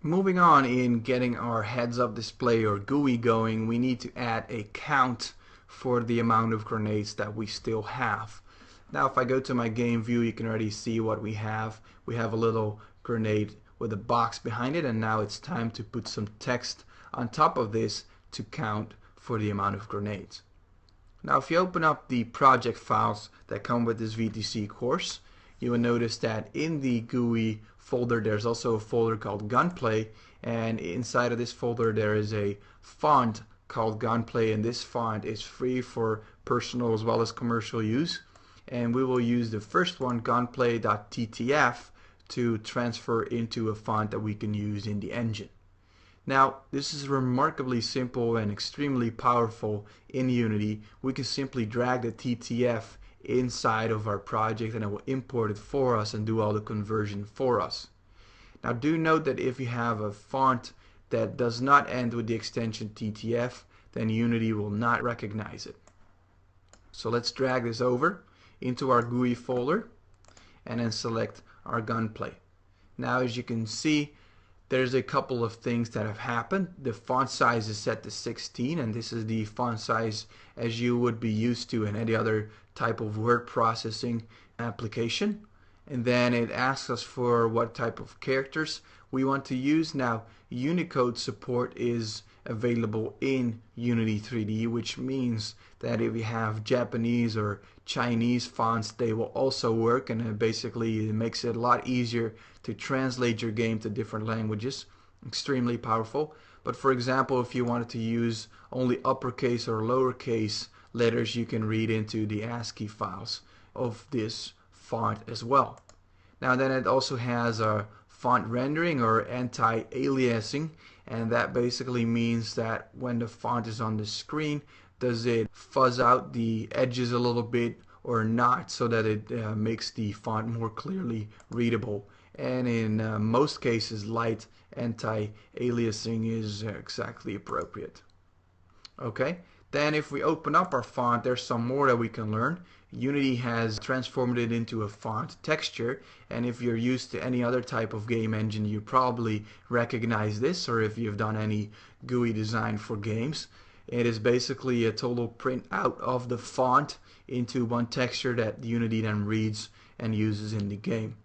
Moving on, in getting our heads-up display or GUI going, we need to add a count for the amount of grenades that we still have. Now if I go to my game view, you can already see what we have. We have a little grenade with a box behind it, and now it's time to put some text on top of this to count for the amount of grenades. Now if you open up the project files that come with this VTC course, you will notice that in the GUI folder there's also a folder called Gunplay, and inside of this folder there is a font called Gunplay, and this font is free for personal as well as commercial use, and we will use the first one, gunplay.ttf, to transfer into a font that we can use in the engine. Now this is remarkably simple and extremely powerful in Unity. We can simply drag the TTF inside of our project and it will import it for us and do all the conversion for us. Now do note that if you have a font that does not end with the extension TTF, then Unity will not recognize it. So let's drag this over into our GUI folder and then select our Gunplay. Now as you can see, there's a couple of things that have happened. The font size is set to 16, and this is the font size as you would be used to in any other type of word processing application. And then it asks us for what type of characters we want to use. Now Unicode support is available in Unity3D, which means that if you have Japanese or Chinese fonts, they will also work, and it basically makes it a lot easier to translate your game to different languages. Extremely powerful. But for example, if you wanted to use only uppercase or lowercase letters, you can read into the ASCII files of this font as well. Now then it also has a font rendering or anti-aliasing, and that basically means that when the font is on the screen, does it fuzz out the edges a little bit or not, so that it makes the font more clearly readable. And in most cases, light anti-aliasing is exactly appropriate. Okay, then if we open up our font, there's some more that we can learn. Unity has transformed it into a font texture, and if you're used to any other type of game engine, you probably recognize this, or if you've done any GUI design for games. It is basically a total print out of the font into one texture that Unity then reads and uses in the game.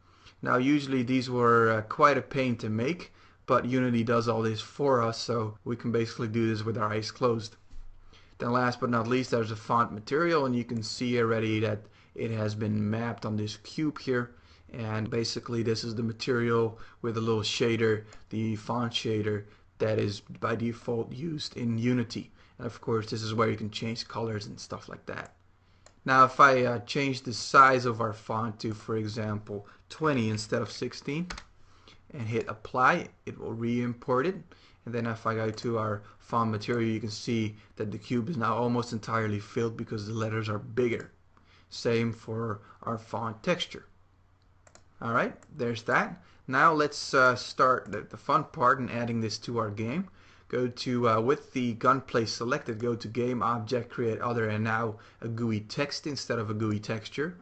Now usually these were quite a pain to make, but Unity does all this for us, so we can basically do this with our eyes closed. Then last but not least, there's a font material, and you can see already that it has been mapped on this cube here, and basically this is the material with a little shader, the font shader, that is by default used in Unity. And of course this is where you can change colors and stuff like that. Now if I change the size of our font to, for example, 20 instead of 16 and hit apply, it will re-import it. And then if I go to our font material, you can see that the cube is now almost entirely filled because the letters are bigger. Same for our font texture. Alright, there's that. Now let's start the fun part in adding this to our game. Go to, with the Gunplay selected, go to Game, Object, Create Other, and now a GUI text instead of a GUI texture.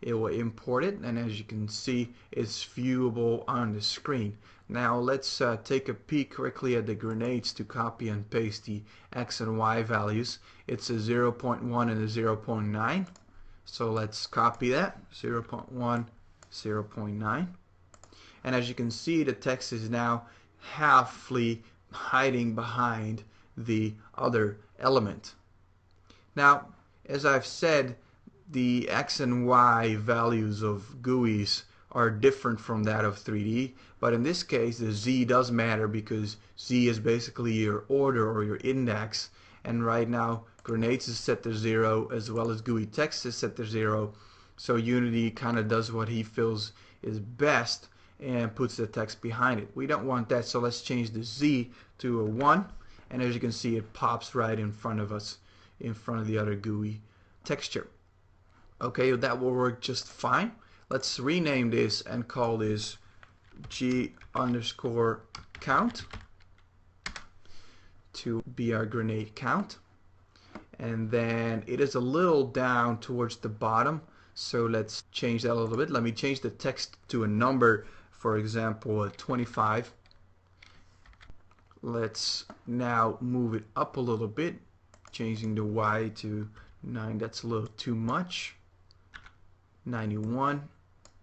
It will import it, and as you can see, it's viewable on the screen. Now let's take a peek quickly at the grenades to copy and paste the X and Y values. It's a 0.1 and a 0.9. So let's copy that, 0.1, 0.9. And as you can see, the text is now halfly hiding behind the other element. Now, as I've said, the X and Y values of GUIs are different from that of 3D, but in this case the Z does matter because Z is basically your order or your index, and right now grenades is set to 0 as well as GUI text is set to 0, so Unity kind of does what he feels is best and puts the text behind it. We don't want that, so let's change the Z to a 1, and as you can see it pops right in front of us, in front of the other GUI texture. Okay, that will work just fine. Let's rename this and call this G_count to be our grenade count. And then it is a little down towards the bottom, so let's change that a little bit. Let me change the text to a number, for example 25. Let's now move it up a little bit, changing the Y to 9. That's a little too much. 91,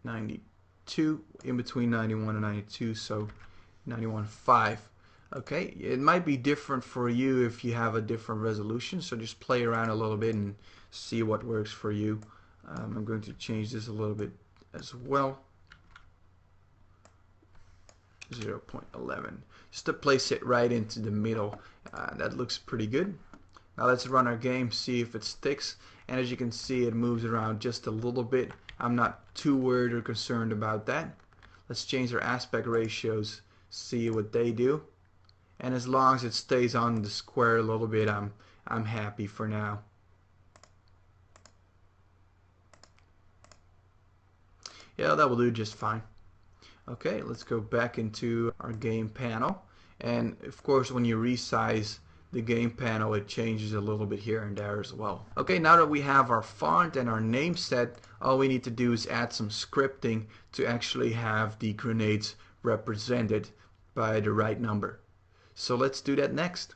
92, in between 91 and 92, so 91.5. Okay, it might be different for you if you have a different resolution, so just play around a little bit and see what works for you. I'm going to change this a little bit as well. 0.11, just to place it right into the middle. That looks pretty good. Now let's run our game, see if it sticks, and as you can see it moves around just a little bit. I'm not too worried or concerned about that. Let's change our aspect ratios, see what they do, and as long as it stays on the square a little bit, I'm happy for now. Yeah, that will do just fine. Okay, let's go back into our game panel, and of course when you resize the game panel it changes a little bit here and there as well. Okay, now that we have our font and our name set, all we need to do is add some scripting to actually have the grenades represented by the right number. So let's do that next.